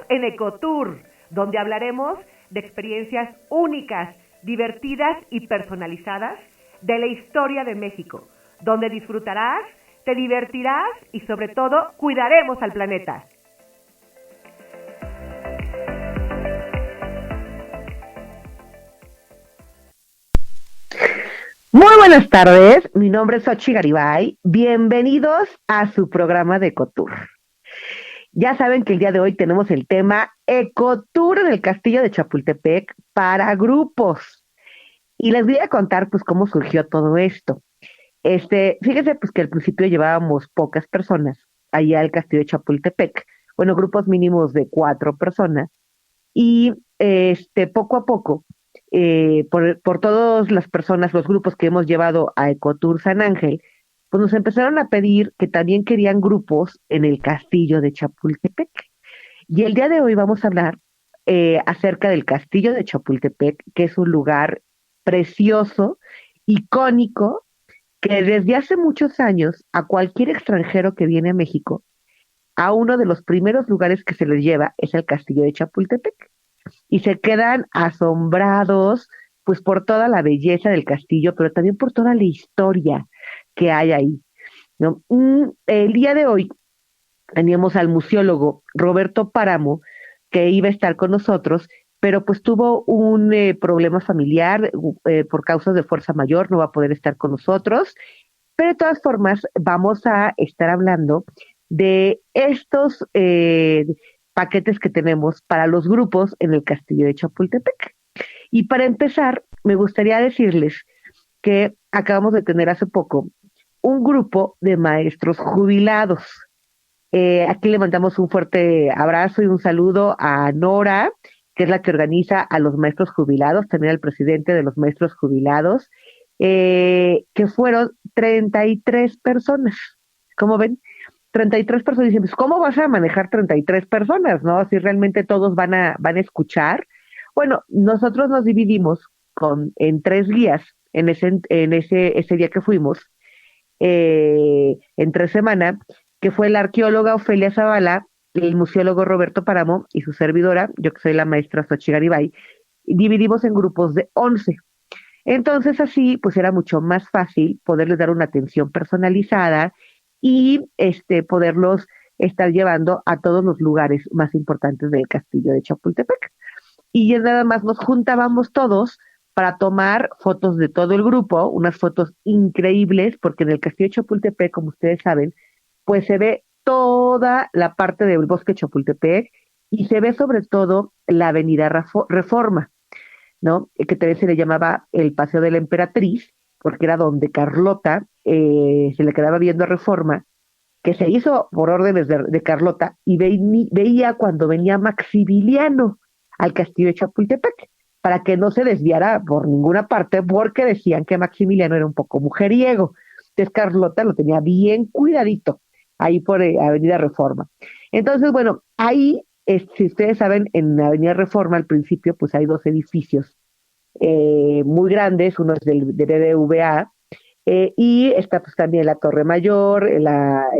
en Ecotour, donde hablaremos de experiencias únicas, divertidas y personalizadas de la historia de México, donde disfrutarás, te divertirás y sobre todo cuidaremos al planeta. Muy buenas tardes, mi nombre es Xochitl Garibay, bienvenidos a su programa de Ecotour. Ya saben que el día de hoy tenemos el tema Ecotour en el Castillo de Chapultepec para grupos. Y les voy a contar pues cómo surgió todo esto. Fíjense pues que al principio llevábamos pocas personas allá al Castillo de Chapultepec, bueno, grupos mínimos de 4 personas. Y poco a poco, por todas las personas, los grupos que hemos llevado a Ecotour San Ángel, pues nos empezaron a pedir que también querían grupos en el Castillo de Chapultepec. Y el día de hoy vamos a hablar acerca del Castillo de Chapultepec, que es un lugar precioso, icónico, que desde hace muchos años a cualquier extranjero que viene a México, a uno de los primeros lugares que se les lleva es el Castillo de Chapultepec. Y se quedan asombrados pues por toda la belleza del castillo, pero también por toda la historia que hay ahí, ¿no? El día de hoy teníamos al museólogo Roberto Páramo, que iba a estar con nosotros, pero pues tuvo un problema familiar por causas de fuerza mayor, no va a poder estar con nosotros, pero de todas formas vamos a estar hablando de estos paquetes que tenemos para los grupos en el Castillo de Chapultepec. Y para empezar, me gustaría decirles que acabamos de tener hace poco un grupo de maestros jubilados. Aquí le mandamos un fuerte abrazo y un saludo a Nora, que es la que organiza a los maestros jubilados, también al presidente de los maestros jubilados, que fueron 33 personas. ¿Cómo ven? 33 personas. Dicen, pues, ¿cómo vas a manejar 33 personas, no? Si realmente todos van a escuchar. Bueno, nosotros nos dividimos en 3 guías ese día que fuimos, entre semana, que fue la arqueóloga Ofelia Zavala, el museólogo Roberto Páramo y su servidora, yo que soy la maestra Xochitl Garibay, dividimos en grupos de 11. Entonces así, pues era mucho más fácil poderles dar una atención personalizada y poderlos estar llevando a todos los lugares más importantes del Castillo de Chapultepec. Y ya nada más nos juntábamos todos para tomar fotos de todo el grupo, unas fotos increíbles, porque en el Castillo de Chapultepec, como ustedes saben, pues se ve toda la parte del bosque de Chapultepec y se ve sobre todo la avenida Reforma, ¿no? Que también se le llamaba el Paseo de la Emperatriz, porque era donde Carlota se le quedaba viendo a Reforma, que se hizo por órdenes de Carlota, y veía cuando venía Maximiliano al Castillo de Chapultepec, para que no se desviara por ninguna parte, porque decían que Maximiliano era un poco mujeriego. Entonces Carlota lo tenía bien cuidadito, ahí por Avenida Reforma. Entonces, bueno, ahí, si ustedes saben, en Avenida Reforma al principio, pues hay 2 edificios muy grandes, uno es del BBVA, y está pues también la Torre Mayor, el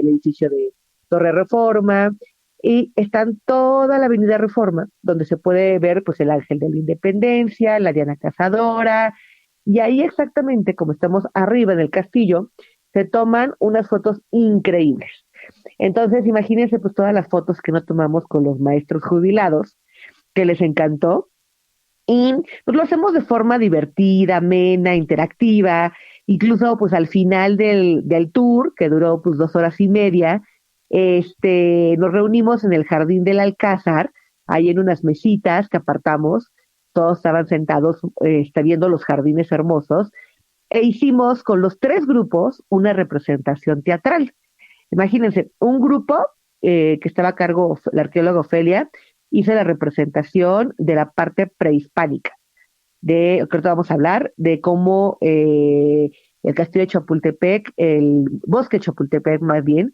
edificio de Torre Reforma, y están toda la Avenida Reforma, donde se puede ver pues el Ángel de la Independencia, la Diana Cazadora, y ahí exactamente como estamos arriba en el castillo, se toman unas fotos increíbles. Entonces imagínense pues todas las fotos que no tomamos con los maestros jubilados, que les encantó, y pues lo hacemos de forma divertida, amena, interactiva. Incluso pues al final del tour, que duró pues 2 horas y media, nos reunimos en el jardín del Alcázar, ahí en unas mesitas que apartamos, todos estaban sentados viendo los jardines hermosos, e hicimos con los 3 grupos una representación teatral. Imagínense, un grupo que estaba a cargo la arqueóloga Ofelia, hizo la representación de la parte prehispánica, creo que vamos a hablar de cómo el castillo de Chapultepec, el bosque de Chapultepec más bien,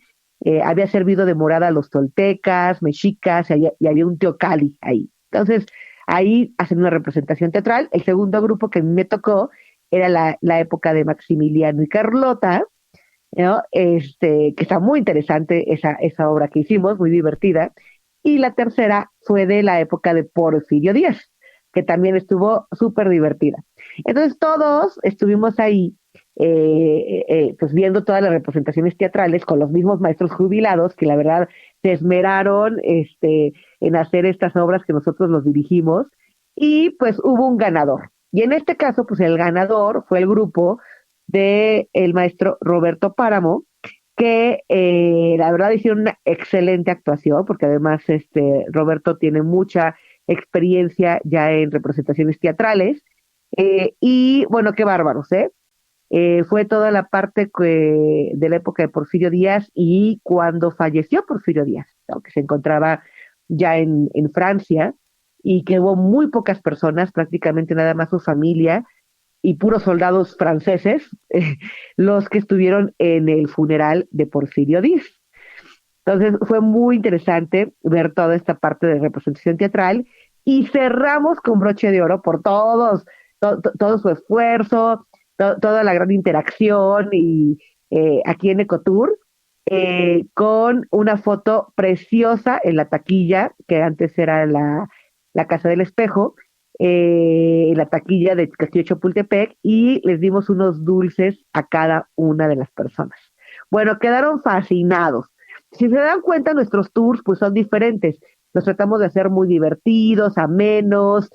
había servido de morada a los toltecas, mexicas, y había un teocalli ahí. Entonces, ahí hacen una representación teatral. El segundo grupo que me tocó era la época de Maximiliano y Carlota, ¿no? Que está muy interesante esa obra que hicimos, muy divertida. y la tercera fue de la época de Porfirio Díaz, que también estuvo súper divertida. Entonces todos estuvimos ahí, pues viendo todas las representaciones teatrales con los mismos maestros jubilados que la verdad se esmeraron en hacer estas obras que nosotros los dirigimos, y pues hubo un ganador. Y en este caso, pues el ganador fue el grupo de el maestro Roberto Páramo, que la verdad hicieron una excelente actuación, porque además Roberto tiene mucha experiencia ya en representaciones teatrales, y bueno, qué bárbaros, ¿eh? Fue toda la parte de la época de Porfirio Díaz y cuando falleció Porfirio Díaz, aunque se encontraba ya en Francia, y que hubo muy pocas personas, prácticamente nada más su familia, y puros soldados franceses, los que estuvieron en el funeral de Porfirio Díaz. Entonces fue muy interesante ver toda esta parte de representación teatral, y cerramos con broche de oro por todo su esfuerzo, toda la gran interacción y aquí en Ecotour, con una foto preciosa en la taquilla, que antes era la Casa del Espejo, la taquilla de Castillo de Chapultepec, y les dimos unos dulces a cada una de las personas. Bueno, quedaron fascinados. Si se dan cuenta, nuestros tours pues son diferentes. Los tratamos de hacer muy divertidos, amenos,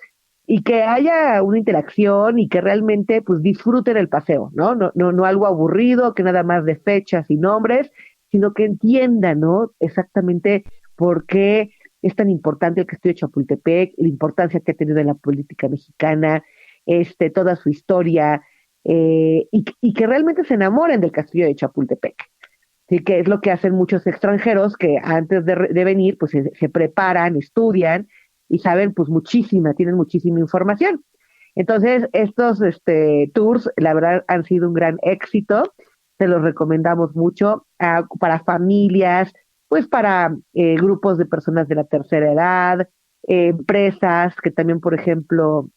y que haya una interacción y que realmente pues disfruten el paseo, ¿no? No algo aburrido, que nada más de fechas y nombres, sino que entiendan, ¿no? Exactamente por qué es tan importante el Castillo de Chapultepec, la importancia que ha tenido en la política mexicana, toda su historia, y que realmente se enamoren del Castillo de Chapultepec. Sí, que es lo que hacen muchos extranjeros que antes de venir, pues se preparan, estudian y saben pues muchísima, tienen muchísima información. Entonces, estos tours, la verdad, han sido un gran éxito. Se los recomendamos mucho para familias, pues para grupos de personas de la tercera edad, empresas que también, por ejemplo,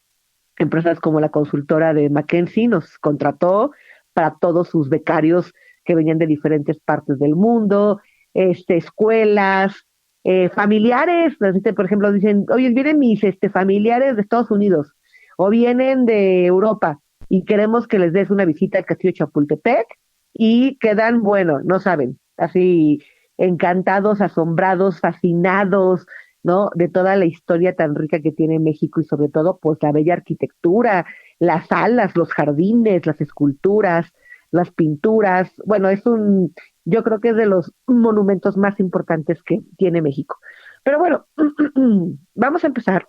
empresas como la consultora de McKinsey nos contrató para todos sus becarios que venían de diferentes partes del mundo, escuelas, familiares, por ejemplo, dicen, oye, vienen mis familiares de Estados Unidos o vienen de Europa y queremos que les des una visita al Castillo de Chapultepec, y quedan, bueno, no saben, así encantados, asombrados, fascinados, ¿no? De toda la historia tan rica que tiene México, y sobre todo, pues la bella arquitectura, las salas, los jardines, las esculturas, las pinturas. Bueno, yo creo que es de los monumentos más importantes que tiene México. Pero bueno, vamos a empezar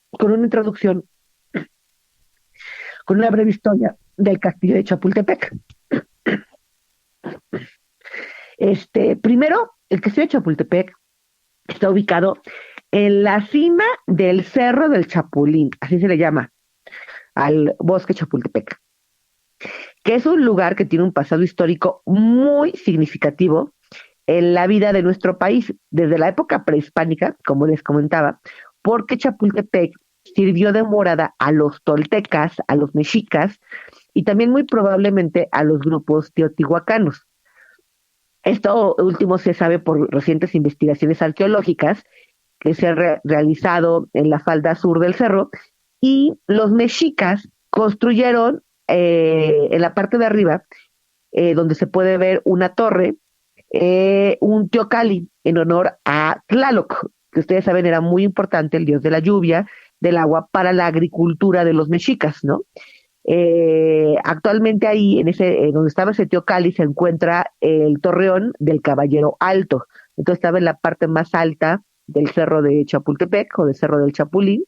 con una introducción, con una breve historia del Castillo de Chapultepec. Primero, el Castillo de Chapultepec está ubicado en la cima del Cerro del Chapulín, así se le llama al bosque Chapultepec, que es un lugar que tiene un pasado histórico muy significativo en la vida de nuestro país, desde la época prehispánica, como les comentaba, porque Chapultepec sirvió de morada a los toltecas, a los mexicas, y también muy probablemente a los grupos teotihuacanos. Esto último se sabe por recientes investigaciones arqueológicas que se han realizado en la falda sur del cerro, y los mexicas construyeron en la parte de arriba, donde se puede ver una torre, un teocalli en honor a Tlaloc, que ustedes saben era muy importante, el dios de la lluvia, del agua, para la agricultura de los mexicas, ¿no? Actualmente ahí, donde estaba ese teocalli, se encuentra el torreón del Caballero Alto. Entonces estaba en la parte más alta del cerro de Chapultepec o del cerro del Chapulín,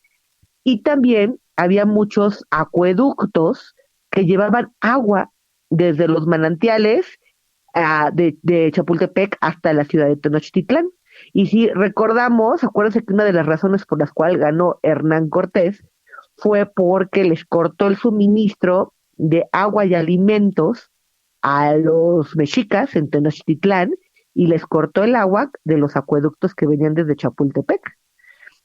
y también había muchos acueductos que llevaban agua desde los manantiales de Chapultepec hasta la ciudad de Tenochtitlán. Y si recordamos, acuérdense que una de las razones por las cuales ganó Hernán Cortés fue porque les cortó el suministro de agua y alimentos a los mexicas en Tenochtitlán, y les cortó el agua de los acueductos que venían desde Chapultepec.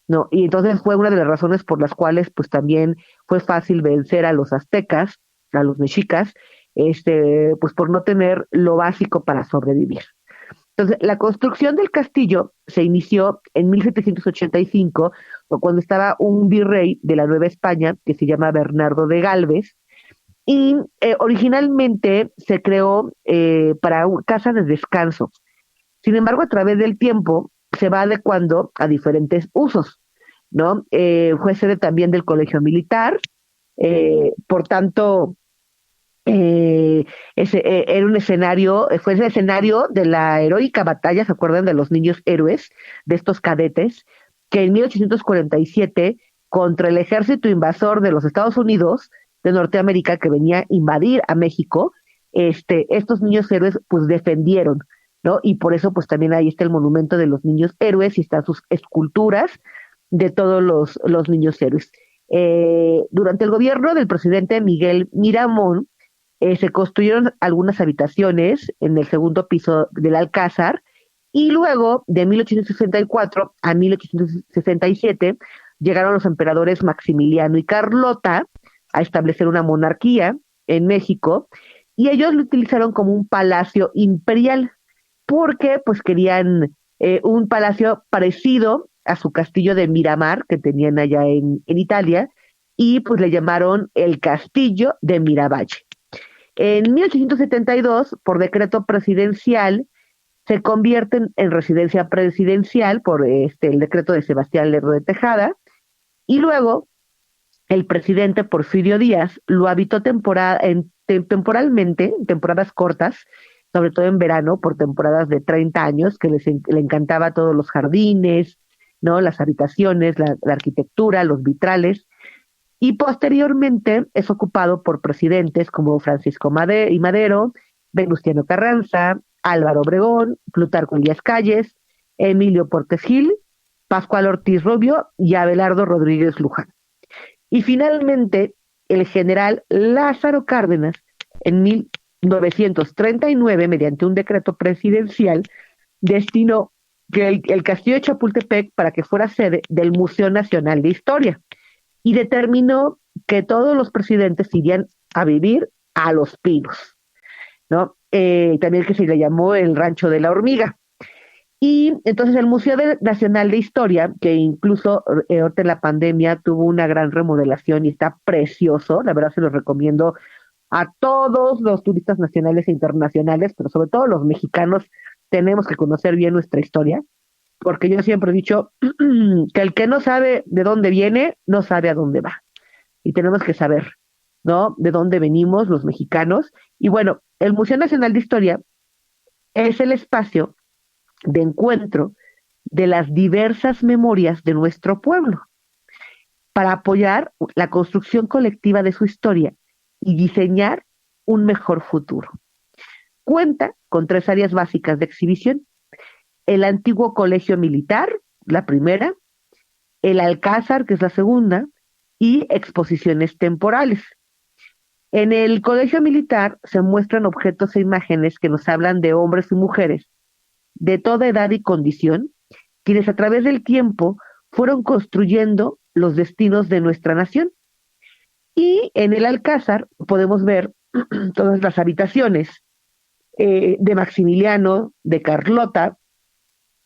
No, y entonces fue una de las razones por las cuales pues también fue fácil vencer a los aztecas, a los mexicas, pues por no tener lo básico para sobrevivir. Entonces, la construcción del castillo se inició en 1785, o cuando estaba un virrey de la Nueva España, que se llama Bernardo de Galvez, y originalmente se creó para casa de descanso. Sin embargo, a través del tiempo se va adecuando a diferentes usos, ¿no? Fue sede también del Colegio Militar, por tanto, era un escenario, fue el escenario de la heroica batalla, ¿se acuerdan de los niños héroes, de estos cadetes, que en 1847, contra el ejército invasor de los Estados Unidos, de Norteamérica, que venía a invadir a México, estos niños héroes pues defendieron, ¿no? Y por eso pues también ahí está el monumento de los niños héroes y están sus esculturas de todos los niños héroes. Durante el gobierno del presidente Miguel Miramón, se construyeron algunas habitaciones en el segundo piso del Alcázar y luego de 1864 a 1867 llegaron los emperadores Maximiliano y Carlota a establecer una monarquía en México y ellos lo utilizaron como un palacio imperial porque pues querían un palacio parecido a su castillo de Miramar que tenían allá en Italia y pues le llamaron el Castillo de Miravalle. En 1872, por decreto presidencial, se convierte en residencia presidencial por el decreto de Sebastián Lerdo de Tejada, y luego el presidente Porfirio Díaz lo habitó temporalmente, en temporadas cortas, sobre todo en verano, por temporadas de 30 años, que le encantaba todos los jardines, ¿no? Las habitaciones, la arquitectura, los vitrales, y posteriormente es ocupado por presidentes como Francisco y Madero, Venustiano Carranza, Álvaro Obregón, Plutarco Elías Calles, Emilio Portes Gil, Pascual Ortiz Rubio y Abelardo Rodríguez Luján. Y finalmente, el general Lázaro Cárdenas, en 1939, mediante un decreto presidencial, destinó que el castillo de Chapultepec para que fuera sede del Museo Nacional de Historia y determinó que todos los presidentes irían a vivir a Los Pinos, ¿no? También que se le llamó el Rancho de la Hormiga. Y entonces el Nacional de Historia, que incluso ahorita en la pandemia tuvo una gran remodelación y está precioso, la verdad se lo recomiendo a todos los turistas nacionales e internacionales, pero sobre todo los mexicanos, tenemos que conocer bien nuestra historia, porque yo siempre he dicho que el que no sabe de dónde viene, no sabe a dónde va. Y tenemos que saber, ¿no? De dónde venimos los mexicanos. Y bueno, el Museo Nacional de Historia es el espacio de encuentro de las diversas memorias de nuestro pueblo para apoyar la construcción colectiva de su historia y diseñar un mejor futuro. Cuenta con 3 áreas básicas de exhibición: el antiguo colegio militar, la primera, el Alcázar, que es la segunda, y exposiciones temporales. En el colegio militar se muestran objetos e imágenes que nos hablan de hombres y mujeres de toda edad y condición, quienes a través del tiempo fueron construyendo los destinos de nuestra nación. Y en el Alcázar podemos ver todas las habitaciones de Maximiliano, de Carlota,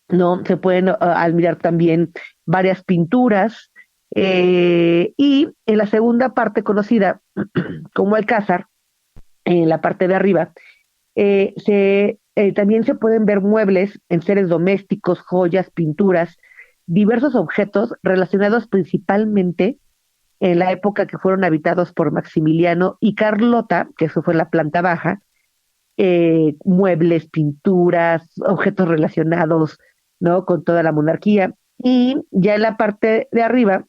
¿no? Se pueden admirar también varias pinturas. Y en la segunda parte conocida como Alcázar, en la parte de arriba, también se pueden ver muebles, enseres domésticos, joyas, pinturas, diversos objetos relacionados principalmente en la época que fueron habitados por Maximiliano y Carlota, que eso fue la planta baja, muebles, pinturas, objetos relacionados, ¿no? Con toda la monarquía. Y ya en la parte de arriba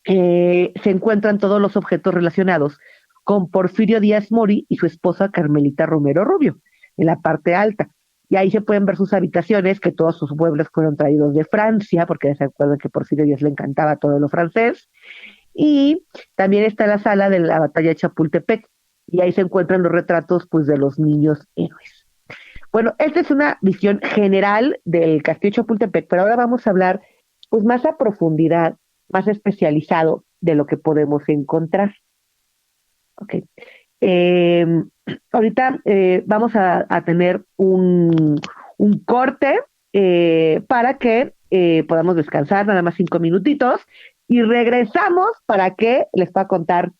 se encuentran todos los objetos relacionados con Porfirio Díaz Mori y su esposa Carmelita Romero Rubio, en la parte alta. Y ahí se pueden ver sus habitaciones, que todos sus muebles fueron traídos de Francia, porque se acuerdan que Porfirio Díaz le encantaba todo lo francés. Y también está la sala de la batalla de Chapultepec, y ahí se encuentran los retratos pues de los niños héroes. Bueno, esta es una visión general del Castillo de Chapultepec, pero ahora vamos a hablar pues más a profundidad, más especializado de lo que podemos encontrar. Okay. Ahorita vamos a tener un corte para que podamos descansar nada más 5 minutitos y regresamos para que les pueda contar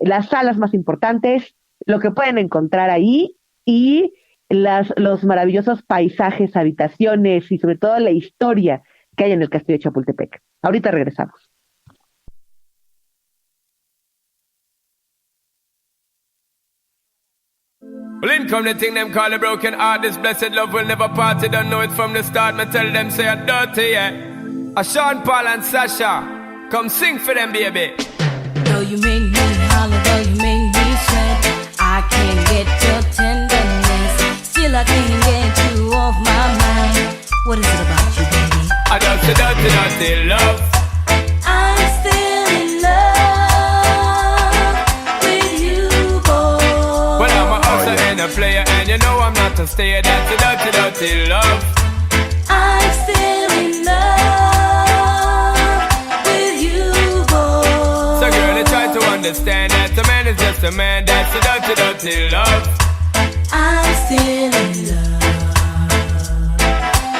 las salas más importantes, lo que pueden encontrar ahí y los maravillosos paisajes, habitaciones y sobre todo la historia que hay en el Castillo de Chapultepec. Ahorita regresamos. Well, in come the thing them call a broken heart. This blessed love will never part. You don't know it from the start. Me tell them say I'm dirty, yeah. A Sean Paul and Sasha, come sing for them, baby. Though you make me holler, though you make me sweat, I can't get your tenderness. Still I can't get you off my mind. What is it about you, baby? I just say dirty, dirty love. I'm still in love with you, boy. Well, I'm a hustler and a player, and you know I'm not a stayer. That's a dirty, dirty love. I'm still in love with you, boy. So girl, I try to understand that a man is just a man. That's a dirty, dirty love. I'm still in love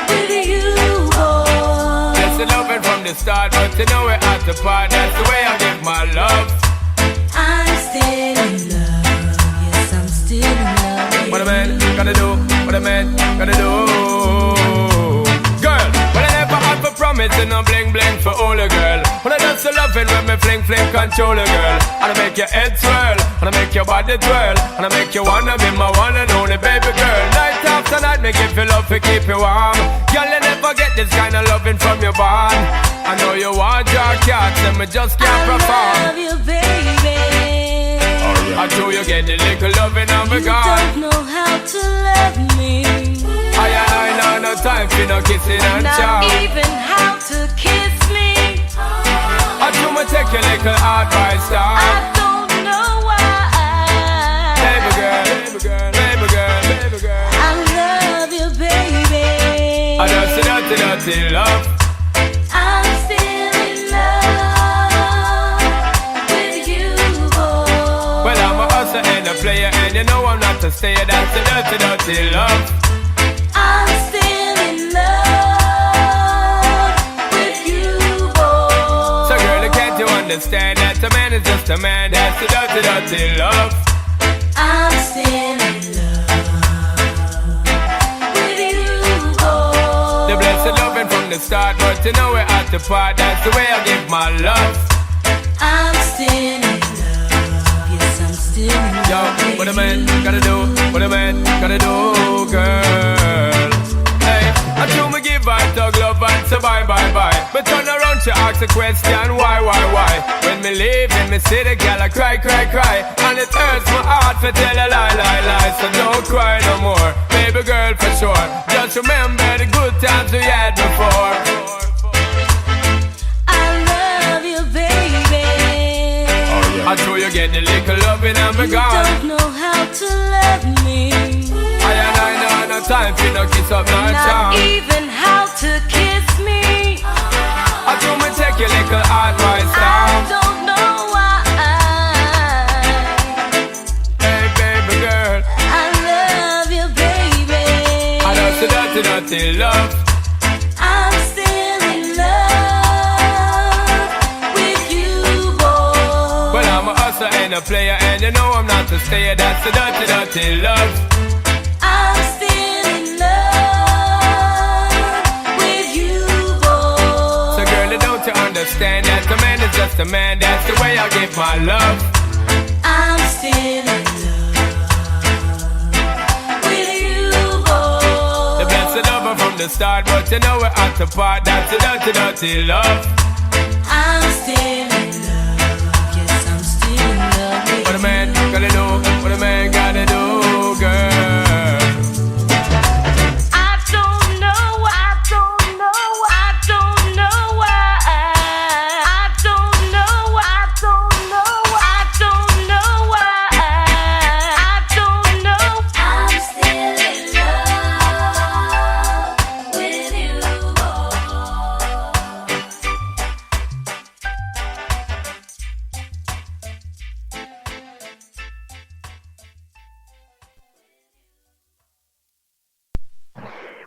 with you, boy. That's the loving from the start, but you know we're at the part. That's the way I give my love. I'm still in love. Yes, I'm still in love with What a man gonna do, what a man gonna do. Girl, when I never had for promising no bling bling for all a girl. When I just so loving when me fling fling control a girl. And I make your head swirl, and I make your body twirl, and I make you wanna be my one and only baby girl. Night after night, make you feel love to keep you warm. Girl, you never get this kind of loving from your bond. I know you want your cats, and me just can't perform. I love you, baby. I know you get the little loving of a You God. don't know how to love me. I know no time for no kissing and Not chow. even how to kiss me. I do me take your little advice down. I don't know why. Baby girl, baby girl, baby girl, baby girl. I love you, baby. I just a dirty, dirty love. I'm still in love with you, boy. Well, I'm a hustler and a player, and you know I'm not a stayer. That's a dirty, dirty love. I'm still in love with you, boy. So girl, can't you understand that a man is just a man? That's a dirty, dirty love. I'm still in love with you, boy. The blessed loving from the start, but you know we're at the part. That's the way I give my love. I'm still in love. Yes, I'm still in love. Yo, what a man gotta do, what a man gotta do, girl. Hey, I do me give her dog love and say bye, bye, bye. But turn around, she ask a question, why? When me leave in me city, girl, I cry. And it hurts my heart to tell a lie. So don't cry no more, baby girl, for sure. Just remember the good times we had before. I love you, baby. I know you get the little loving and be You gone. don't know how to love me. I know no time for no kiss up, no Not charm. even how to kiss me. I do me take your little advice I down. don't know why. Hey baby girl, I love you, baby. I know so dirty love. I'm still in love with you, boy. Well, I'm a hustler and a player, and you know I'm not a stayer. That's the dirty love. I'm still in love with you, boy. So girl, don't you understand that a man is just a man? That's the way I give my love. I'm still in love with you, boy. The blessed lover from the start, but you know we're at the part. That's the dirty love. I'm still in love. Yes, I'm still in love with What a you. man gotta do, what a man gotta do, girl.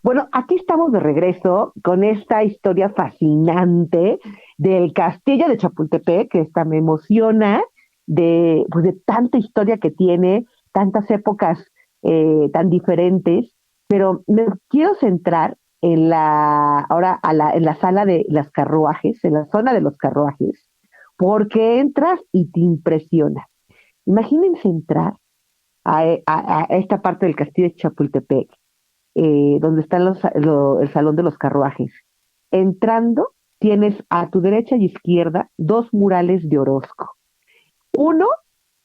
Bueno, aquí estamos de regreso con esta historia fascinante del castillo de Chapultepec, que esta me emociona pues de tanta historia que tiene, tantas épocas tan diferentes, pero me quiero centrar en la sala de las carruajes, en la zona de los carruajes, porque entras y te impresiona. Imagínense entrar a esta parte del castillo de Chapultepec, donde está el salón de los carruajes. Entrando, tienes a tu derecha y izquierda dos murales de Orozco. Uno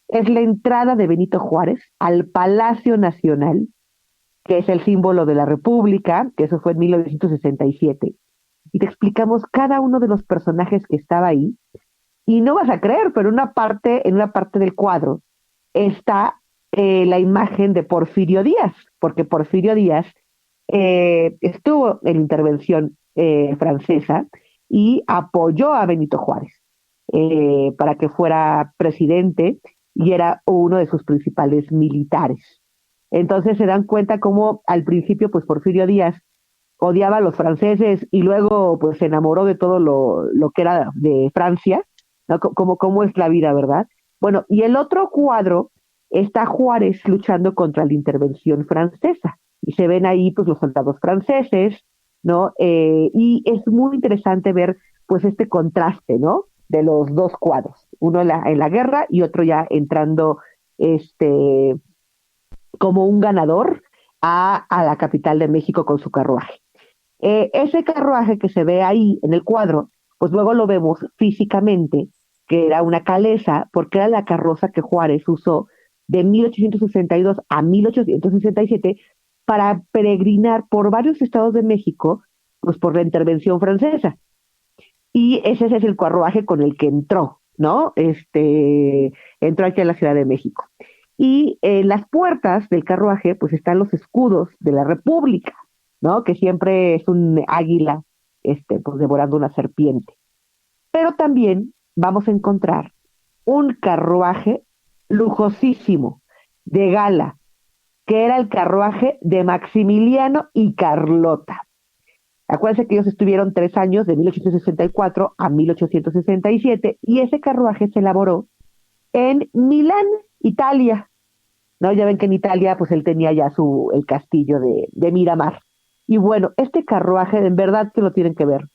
es la entrada de Benito Juárez al Palacio Nacional, que es el símbolo de la República, que eso fue en 1967. Y te explicamos cada uno de los personajes que estaba ahí. Y no vas a creer, pero en una parte del cuadro está la imagen de Porfirio Díaz, porque Porfirio Díaz estuvo en la intervención francesa y apoyó a Benito Juárez para que fuera presidente y era uno de sus principales militares. Entonces se dan cuenta cómo al principio pues Porfirio Díaz odiaba a los franceses y luego pues se enamoró de todo lo que era de Francia, ¿no? Como es la vida, ¿verdad? Bueno, y el otro cuadro está Juárez luchando contra la intervención francesa y se ven ahí pues los soldados franceses, ¿no? Y es muy interesante ver pues este contraste, ¿no? De los dos cuadros, uno en la guerra y otro ya entrando como un ganador a la capital de México con su carruaje. Ese carruaje que se ve ahí en el cuadro, pues luego lo vemos físicamente, que era una calesa, porque era la carroza que Juárez usó de 1862 a 1867 para peregrinar por varios estados de México, pues por la intervención francesa. Y ese es el carruaje con el que entró, ¿no? Entró aquí a la Ciudad de México. Y en las puertas del carruaje, pues están los escudos de la República, ¿no? Que siempre es un águila, pues devorando una serpiente. Pero también vamos a encontrar un carruaje lujosísimo, de gala, que era el carruaje de Maximiliano y Carlota. Acuérdense que ellos estuvieron 3 años, de 1864 a 1867, y ese carruaje se elaboró en Milán, Italia. ¿No? Ya ven que en Italia, pues él tenía ya el castillo de Miramar. Y bueno, este carruaje, en verdad que lo tienen que ver.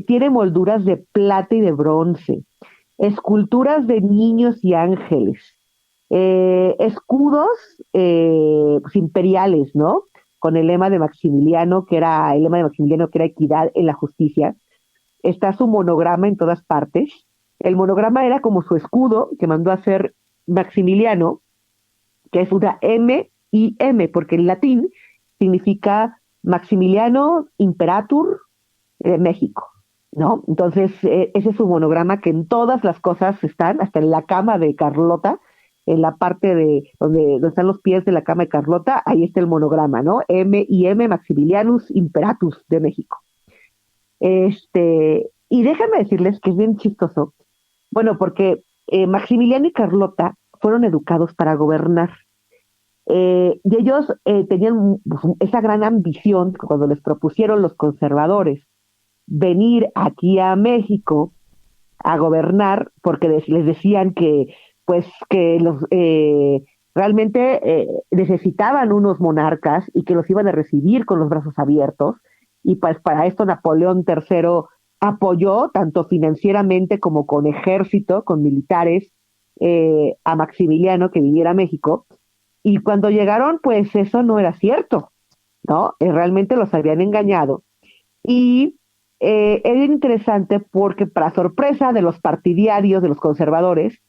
Tiene molduras de plata y de bronce, esculturas de niños y ángeles, escudos pues, imperiales, ¿no? Con el lema de Maximiliano, que era equidad en la justicia. Está su monograma en todas partes. El monograma era como su escudo que mandó a hacer Maximiliano, que es una M-I-M, porque en latín significa Maximiliano Imperator de México, ¿no? Entonces, ese es su monograma que en todas las cosas están, hasta en la cama de Carlota, en la parte de donde están los pies de la cama de Carlota, ahí está el monograma, ¿no? M-I-M, Maximilianus Imperatus de México. Y déjenme decirles que es bien chistoso, bueno, porque Maximiliano y Carlota fueron educados para gobernar. Y ellos tenían esa gran ambición cuando les propusieron los conservadores venir aquí a México a gobernar, porque les decían que pues que realmente necesitaban unos monarcas y que los iban a recibir con los brazos abiertos, y pues para esto Napoleón III apoyó tanto financieramente como con ejército, con militares, a Maximiliano que viniera a México. Y cuando llegaron, pues eso no era cierto, ¿no? Realmente los habían engañado. Y era interesante porque, para sorpresa de los partidarios, de los conservadores,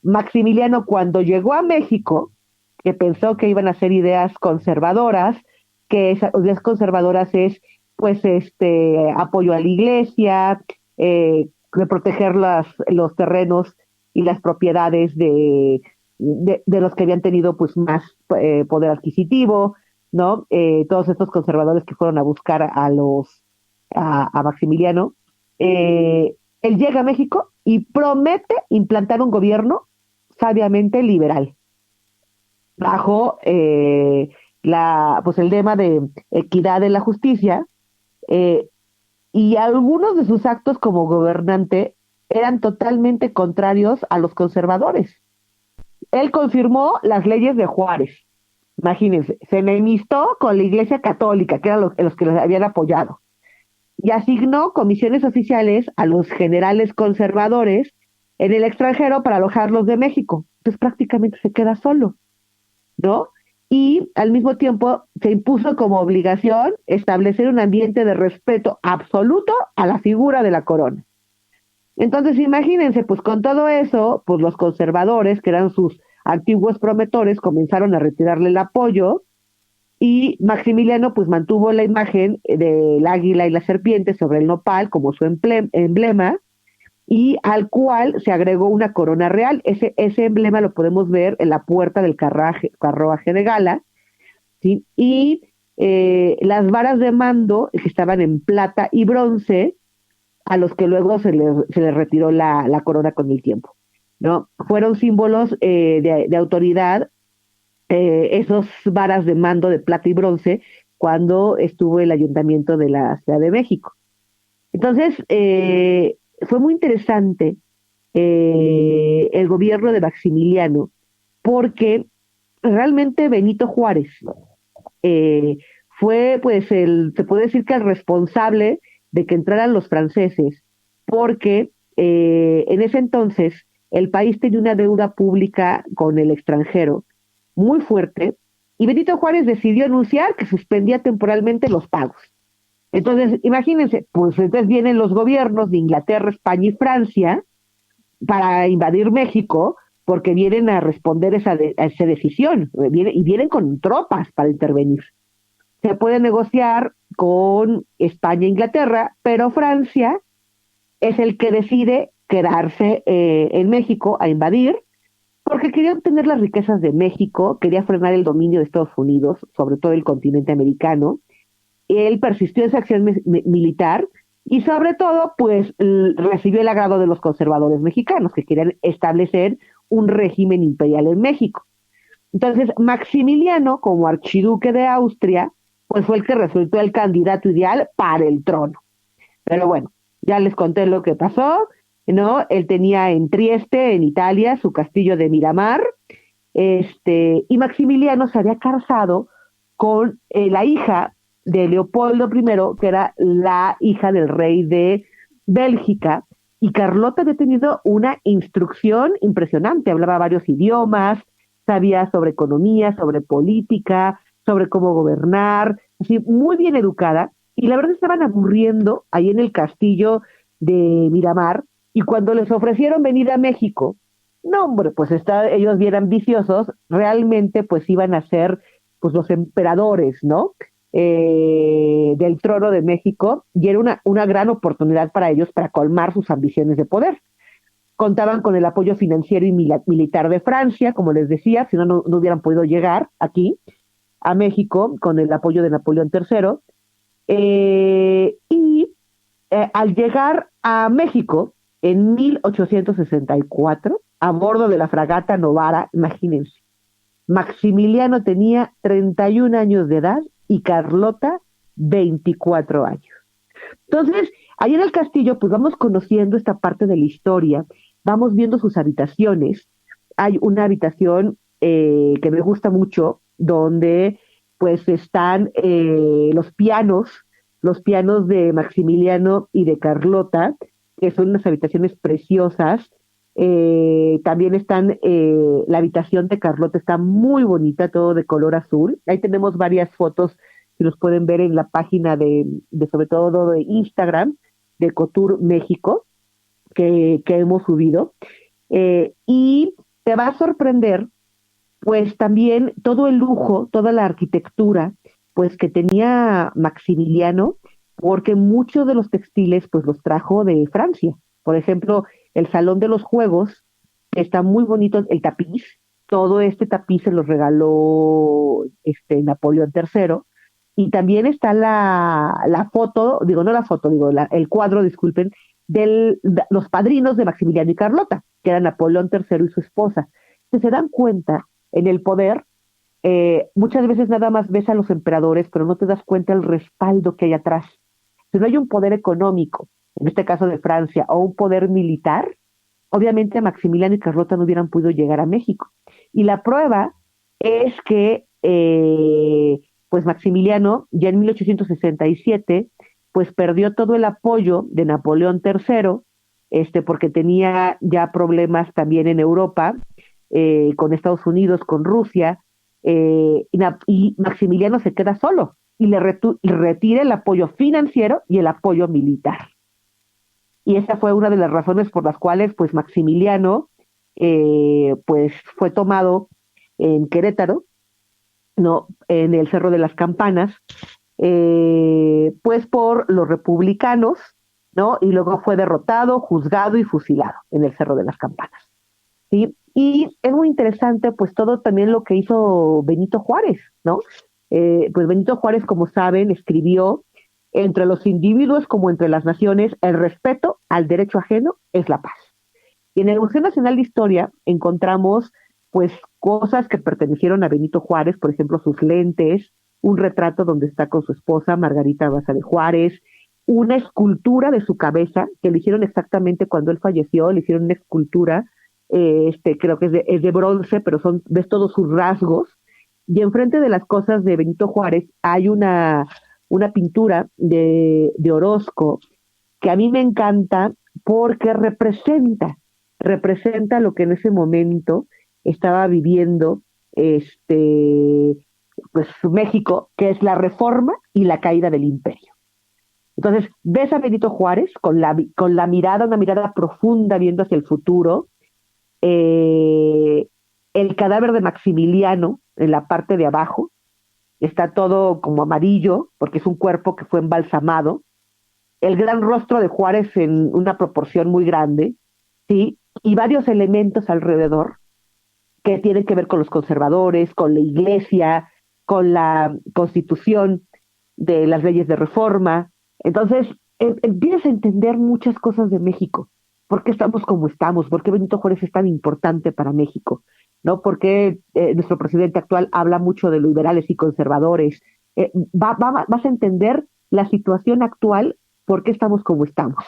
Maximiliano, cuando llegó a México, que pensó que iban a ser ideas conservadoras, que esas ideas conservadoras es, pues, apoyo a la iglesia, de proteger los terrenos y las propiedades de los que habían tenido pues más poder adquisitivo, ¿no? Todos estos conservadores que fueron a buscar a Maximiliano. Él llega a México y promete implantar un gobierno sabiamente liberal, bajo pues el lema de equidad en la justicia, eh, y algunos de sus actos como gobernante eran totalmente contrarios a los conservadores. Él confirmó las leyes de Juárez. Imagínense, se enemistó con la Iglesia Católica, que eran los que los habían apoyado, y asignó comisiones oficiales a los generales conservadores en el extranjero para alojarlos de México. Entonces prácticamente se queda solo, ¿no? Y al mismo tiempo se impuso como obligación establecer un ambiente de respeto absoluto a la figura de la corona. Entonces, imagínense, pues con todo eso, pues los conservadores, que eran sus antiguos promotores, comenzaron a retirarle el apoyo y Maximiliano pues mantuvo la imagen del águila y la serpiente sobre el nopal como su emblema y al cual se agregó una corona real. Ese emblema lo podemos ver en la puerta del carruaje de gala, ¿sí? Y las varas de mando que estaban en plata y bronce, a los que luego se les retiró la corona con el tiempo, ¿no? Fueron símbolos de autoridad, esos varas de mando de plata y bronce, cuando estuvo el ayuntamiento de la Ciudad de México. Entonces, fue muy interesante el gobierno de Maximiliano, porque realmente Benito Juárez fue, pues, se puede decir que el responsable de que entraran los franceses, porque en ese entonces el país tenía una deuda pública con el extranjero muy fuerte, y Benito Juárez decidió anunciar que suspendía temporalmente los pagos. Entonces, imagínense, pues entonces vienen los gobiernos de Inglaterra, España y Francia para invadir México, porque vienen a responder a esa decisión, y vienen con tropas para intervenir. Se puede negociar con España e Inglaterra, pero Francia es el que decide quedarse en México a invadir, porque quería obtener las riquezas de México, quería frenar el dominio de Estados Unidos, sobre todo el continente americano. Él persistió en su acción militar y sobre todo, pues, recibió el agrado de los conservadores mexicanos, que querían establecer un régimen imperial en México. Entonces, Maximiliano, como archiduque de Austria, pues fue el que resultó el candidato ideal para el trono. Pero bueno, ya les conté lo que pasó, ¿no? Él tenía en Trieste, en Italia, su castillo de Miramar, y Maximiliano se había casado con la hija de Leopoldo I, que era la hija del rey de Bélgica, y Carlota había tenido una instrucción impresionante, hablaba varios idiomas, sabía sobre economía, sobre política, sobre cómo gobernar, así muy bien educada, y la verdad estaban aburriendo ahí en el castillo de Miramar, y cuando les ofrecieron venir a México, no hombre, pues ellos bien ambiciosos, realmente pues iban a ser pues los emperadores, ¿no? Del trono de México, y era una gran oportunidad para ellos para colmar sus ambiciones de poder. Contaban con el apoyo financiero y militar de Francia, como les decía, si no hubieran podido llegar aquí a México con el apoyo de Napoleón III. Al llegar a México en 1864, a bordo de la fragata Novara, imagínense, Maximiliano tenía 31 años de edad y Carlota 24 años. Entonces, ahí en el castillo, pues vamos conociendo esta parte de la historia, vamos viendo sus habitaciones. Hay una habitación que me gusta mucho, donde pues están los pianos de Maximiliano y de Carlota, que son unas habitaciones preciosas. También están, la habitación de Carlota está muy bonita, todo de color azul. Ahí tenemos varias fotos que los pueden ver en la página de sobre todo de Instagram, de Couture México, que hemos subido. Y te va a sorprender, pues también todo el lujo, toda la arquitectura, pues que tenía Maximiliano, porque muchos de los textiles, pues los trajo de Francia. Por ejemplo, el Salón de los Juegos, está muy bonito el tapiz, todo este tapiz se los regaló Napoleón III, y también está la foto, digo, no la foto, digo, el cuadro, disculpen, de los padrinos de Maximiliano y Carlota, que eran Napoleón III y su esposa. Si se dan cuenta, en el poder, muchas veces nada más ves a los emperadores, pero no te das cuenta del respaldo que hay atrás. Si no hay un poder económico, en este caso de Francia, o un poder militar, obviamente Maximiliano y Carlota no hubieran podido llegar a México. Y la prueba es que, pues Maximiliano, ya en 1867, pues perdió todo el apoyo de Napoleón III, porque tenía ya problemas también en Europa, con Estados Unidos, con Rusia, y Maximiliano se queda solo y le retira el apoyo financiero y el apoyo militar. Y esa fue una de las razones por las cuales pues Maximiliano pues fue tomado en Querétaro, no, en el Cerro de las Campanas, pues por los republicanos, ¿no? Y luego fue derrotado, juzgado y fusilado en el Cerro de las Campanas, ¿sí? Y es muy interesante, pues, todo también lo que hizo Benito Juárez, ¿no? Pues Benito Juárez, como saben, escribió: entre los individuos como entre las naciones, el respeto al derecho ajeno es la paz. Y en el Museo Nacional de Historia encontramos, pues, cosas que pertenecieron a Benito Juárez, por ejemplo, sus lentes, un retrato donde está con su esposa, Margarita Baza de Juárez, una escultura de su cabeza, que le hicieron exactamente cuando él falleció, le hicieron una escultura, creo que es de bronce, pero ves todos sus rasgos, y enfrente de las cosas de Benito Juárez hay una pintura de Orozco, que a mí me encanta porque representa lo que en ese momento estaba viviendo pues México, que es la reforma y la caída del imperio. Entonces, ves a Benito Juárez con la mirada, una mirada profunda viendo hacia el futuro, el cadáver de Maximiliano en la parte de abajo, está todo como amarillo, porque es un cuerpo que fue embalsamado, el gran rostro de Juárez en una proporción muy grande, ¿sí? Y varios elementos alrededor que tienen que ver con los conservadores, con la iglesia, con la constitución de las leyes de reforma. Entonces, empiezas a entender muchas cosas de México. ¿Por qué estamos como estamos? ¿Por qué Benito Juárez es tan importante para México? ¿No? Porque nuestro presidente actual habla mucho de liberales y conservadores. Vas a entender la situación actual, por qué estamos como estamos,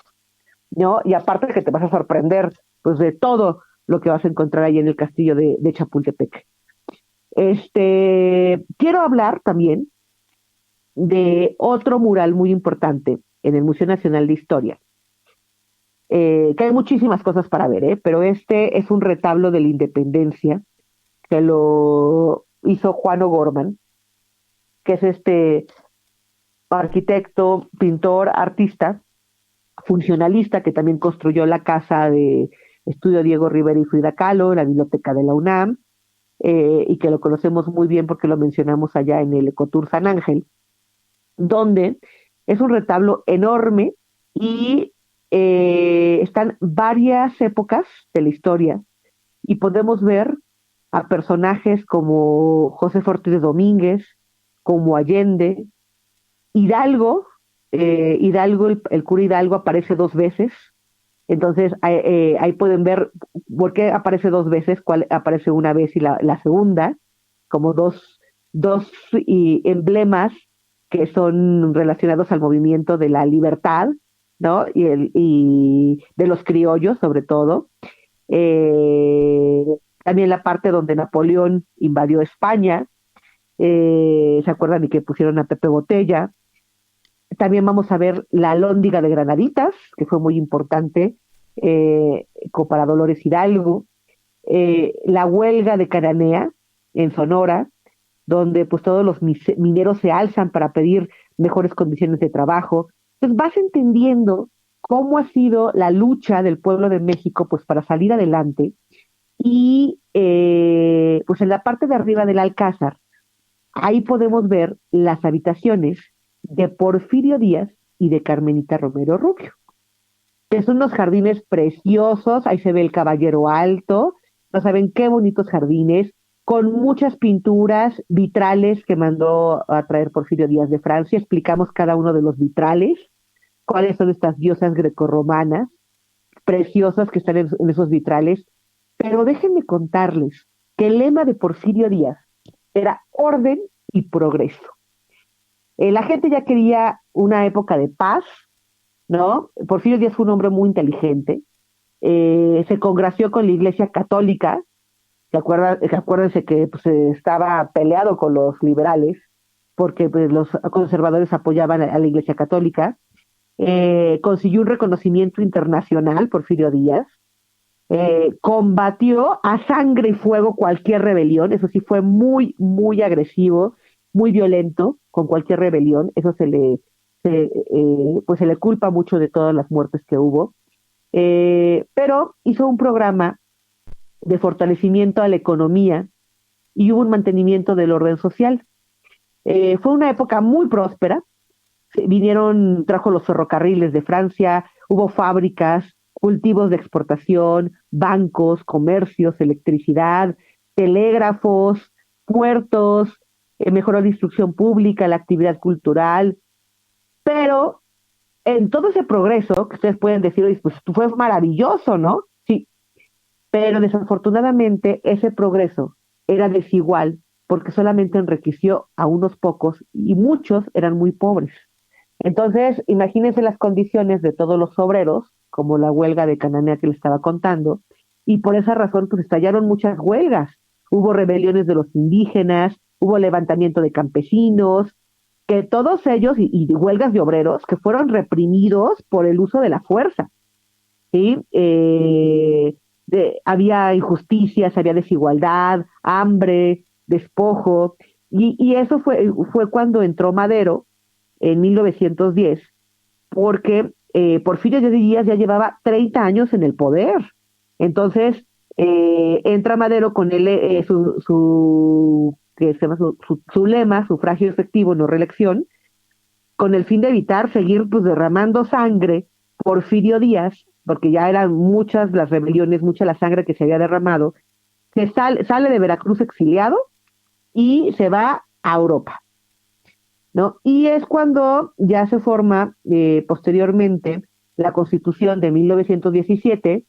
¿no? Y aparte de que te vas a sorprender, pues, de todo lo que vas a encontrar ahí en el castillo de Chapultepec. Quiero hablar también de otro mural muy importante en el Museo Nacional de Historia, que hay muchísimas cosas para ver, pero este es un retablo de la Independencia que lo hizo Juan O'Gorman, que es arquitecto, pintor, artista, funcionalista, que también construyó la casa de estudio Diego Rivera y Frida Kahlo, la biblioteca de la UNAM, y que lo conocemos muy bien porque lo mencionamos allá en el Ecotour San Ángel, donde es un retablo enorme y están varias épocas de la historia y podemos ver a personajes como José Ortiz de Domínguez, como Allende, Hidalgo. Hidalgo, el cura Hidalgo aparece 2 veces, entonces ahí pueden ver por qué aparece 2 veces, cuál aparece una vez y la segunda, como dos emblemas que son relacionados al movimiento de la libertad, ¿no? Y de los criollos, sobre todo. También la parte donde Napoleón invadió España, ¿se acuerdan? Y que pusieron a Pepe Botella. También vamos a ver la Alhóndiga de Granaditas, que fue muy importante, para Dolores Hidalgo. La huelga de Cananea, en Sonora, donde pues todos los mineros se alzan para pedir mejores condiciones de trabajo. Entonces vas entendiendo cómo ha sido la lucha del pueblo de México pues para salir adelante. Y pues en la parte de arriba del Alcázar, ahí podemos ver las habitaciones de Porfirio Díaz y de Carmenita Romero Rubio, que son unos jardines preciosos. Ahí se ve el Caballero Alto, no saben qué bonitos jardines, con muchas pinturas, vitrales que mandó a traer Porfirio Díaz de Francia. Explicamos cada uno de los vitrales, cuáles son estas diosas grecorromanas preciosas que están en esos vitrales. Pero déjenme contarles que el lema de Porfirio Díaz era orden y progreso. La gente ya quería una época de paz, ¿no? Porfirio Díaz fue un hombre muy inteligente, se congració con la Iglesia Católica, acuérdense que pues, estaba peleado con los liberales, porque pues, los conservadores apoyaban a la Iglesia Católica, consiguió un reconocimiento internacional, Porfirio Díaz, combatió a sangre y fuego cualquier rebelión, eso sí fue muy, muy agresivo, muy violento con cualquier rebelión, eso pues se le culpa mucho de todas las muertes que hubo, pero hizo un programa de fortalecimiento a la economía y hubo un mantenimiento del orden social. Fue una época muy próspera, trajo los ferrocarriles de Francia, hubo fábricas, cultivos de exportación, bancos, comercios, electricidad, telégrafos, puertos, mejoró la instrucción pública, la actividad cultural, pero en todo ese progreso, que ustedes pueden decir, oye, pues fue maravilloso, ¿no? Sí, pero desafortunadamente ese progreso era desigual porque solamente enriqueció a unos pocos y muchos eran muy pobres. Entonces, imagínense las condiciones de todos los obreros, como la huelga de Cananea que les estaba contando, y por esa razón pues estallaron muchas huelgas. Hubo rebeliones de los indígenas, hubo levantamiento de campesinos, que todos ellos, y huelgas de obreros, que fueron reprimidos por el uso de la fuerza. ¿Sí? Había injusticias, había desigualdad, hambre, despojo, y eso fue cuando entró Madero en 1910, porque Porfirio Díaz ya llevaba 30 años en el poder. Entonces, entra Madero con él, que se llama su lema, sufragio efectivo, no reelección, con el fin de evitar seguir pues, derramando sangre. Porfirio Díaz, porque ya eran muchas las rebeliones, mucha la sangre que se había derramado, sale de Veracruz exiliado y se va a Europa, ¿no? Y es cuando ya se forma posteriormente la Constitución de 1917,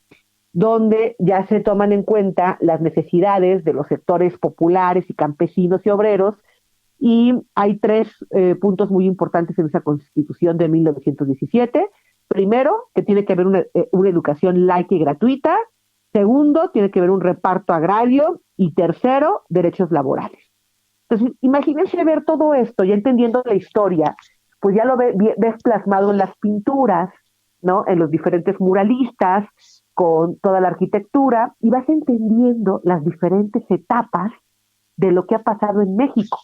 donde ya se toman en cuenta las necesidades de los sectores populares y campesinos y obreros, y hay tres puntos muy importantes en esa Constitución de 1917. Primero, que tiene que haber una educación laica y gratuita. Segundo, tiene que haber un reparto agrario. Y tercero, derechos laborales. Entonces, imagínense ver todo esto, ya entendiendo la historia, pues ya lo ves plasmado en las pinturas, ¿no? En los diferentes muralistas, con toda la arquitectura, y vas entendiendo las diferentes etapas de lo que ha pasado en México,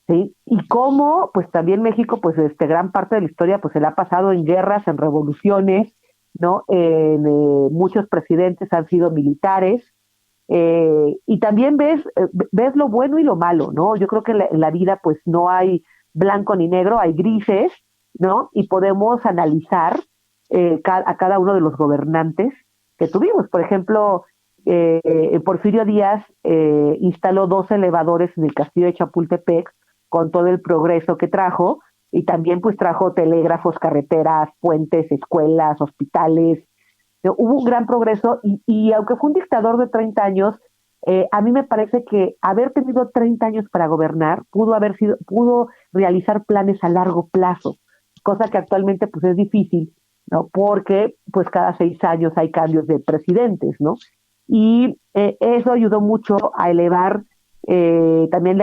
¿sí? Y cómo, pues también México, pues gran parte de la historia, pues se la ha pasado en guerras, en revoluciones, ¿no? Muchos presidentes han sido militares, y también ves lo bueno y lo malo, ¿no? Yo creo que en la vida pues no hay blanco ni negro, hay grises, ¿no? Y podemos analizar a cada uno de los gobernantes que tuvimos. Por ejemplo, Porfirio Díaz instaló 2 elevadores en el castillo de Chapultepec con todo el progreso que trajo, y también pues trajo telégrafos, carreteras, puentes, escuelas, hospitales. Hubo un gran progreso y aunque fue un dictador de 30 años, a mí me parece que haber tenido 30 años para gobernar pudo realizar planes a largo plazo, cosa que actualmente pues es difícil, ¿no? Porque pues cada 6 años hay cambios de presidentes, ¿no? Y eso ayudó mucho a elevar también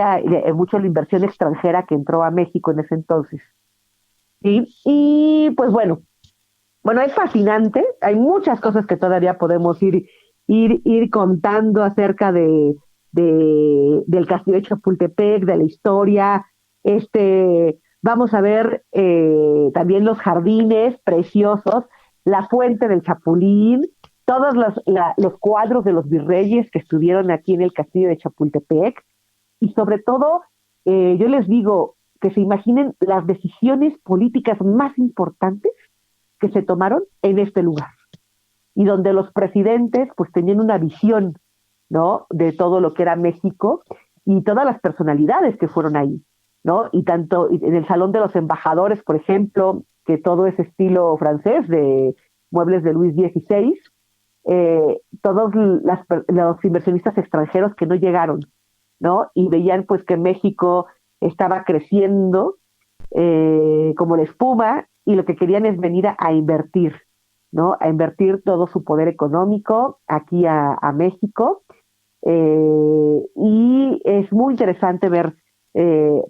mucho la inversión extranjera que entró a México en ese entonces. ¿Sí? Y pues bueno, es fascinante, hay muchas cosas que todavía podemos ir contando acerca del castillo de Chapultepec, de la historia. Vamos a ver también los jardines preciosos, la fuente del Chapulín, todos los cuadros de los virreyes que estuvieron aquí en el castillo de Chapultepec, y sobre todo, yo les digo que se imaginen las decisiones políticas más importantes que se tomaron en este lugar, y donde los presidentes pues tenían una visión, ¿no? De todo lo que era México, y todas las personalidades que fueron ahí, ¿no? Y tanto en el Salón de los Embajadores, por ejemplo, que todo es estilo francés, de muebles de Luis XVI, todos los inversionistas extranjeros que no llegaron, ¿no? Y veían pues que México estaba creciendo como la espuma y lo que querían es venir a invertir, ¿no? A invertir todo su poder económico aquí a México. Y es muy interesante ver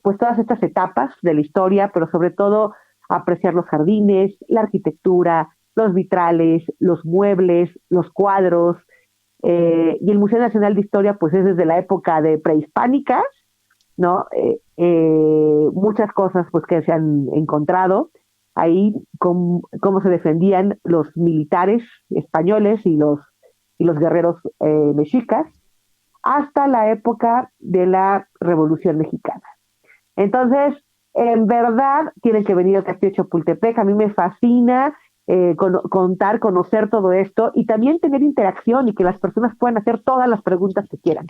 pues todas estas etapas de la historia, pero sobre todo apreciar los jardines, la arquitectura, los vitrales, los muebles, los cuadros, y el Museo Nacional de Historia pues es desde la época de prehispánica, ¿no? Muchas cosas pues que se han encontrado ahí, cómo se defendían los militares españoles y los guerreros mexicas, hasta la época de la Revolución Mexicana. Entonces, en verdad, tienen que venir al Castillo de Chapultepec. A mí me fascina conocer todo esto y también tener interacción y que las personas puedan hacer todas las preguntas que quieran.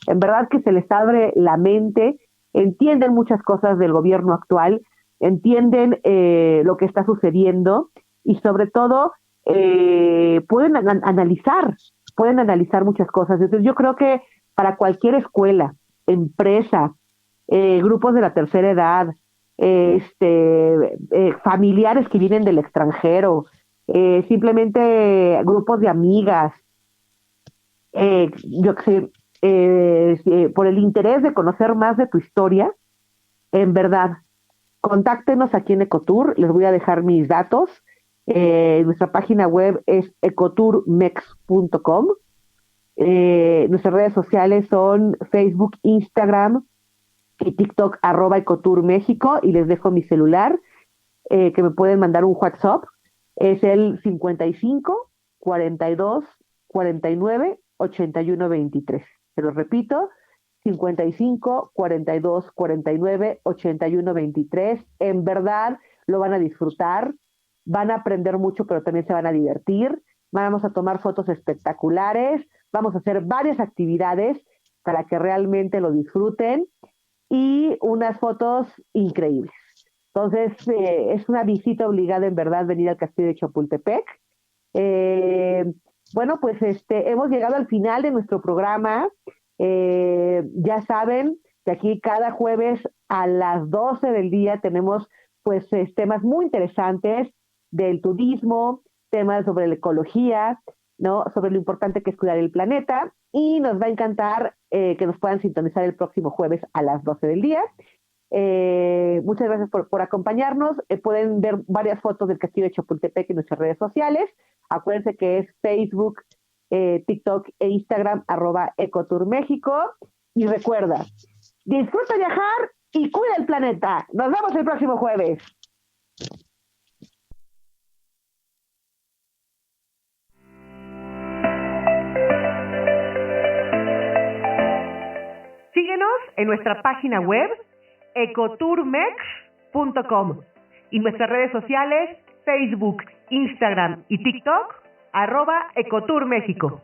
En verdad que se les abre la mente, entienden muchas cosas del gobierno actual, entienden lo que está sucediendo y sobre todo pueden analizar muchas cosas. Entonces yo creo que para cualquier escuela, empresa, grupos de la tercera edad, familiares que vienen del extranjero, simplemente grupos de amigas, yo qué sé, por el interés de conocer más de tu historia, en verdad, contáctenos aquí en Ecotour, les voy a dejar mis datos. Nuestra página web es ecotourmex.com. Nuestras redes sociales son Facebook, Instagram y TikTok @ecotourmexico, y les dejo mi celular, que me pueden mandar un WhatsApp. Es el 55 42 49 81 23. Se lo repito, 55 42 49 81 23. En verdad lo van a disfrutar, van a aprender mucho, pero también se van a divertir. Vamos a tomar fotos espectaculares, vamos a hacer varias actividades para que realmente lo disfruten y unas fotos increíbles. Entonces, es una visita obligada, en verdad, venir al Castillo de Chapultepec. Eh, bueno, pues hemos llegado al final de nuestro programa. Ya saben que aquí cada jueves a las 12 del día tenemos pues temas muy interesantes del turismo, temas sobre la ecología, ¿no? Sobre lo importante que es cuidar el planeta, y nos va a encantar que nos puedan sintonizar el próximo jueves a las 12 del día. Muchas gracias por acompañarnos. Pueden ver varias fotos del Castillo de Chapultepec en nuestras redes sociales. Acuérdense que es Facebook, TikTok e Instagram @ecotourmexico. Y recuerda, disfruta viajar y cuida el planeta. Nos vemos el próximo jueves. Síguenos en nuestra página web ecotourmex.com y nuestras redes sociales Facebook, Instagram y TikTok @ecotourmexico.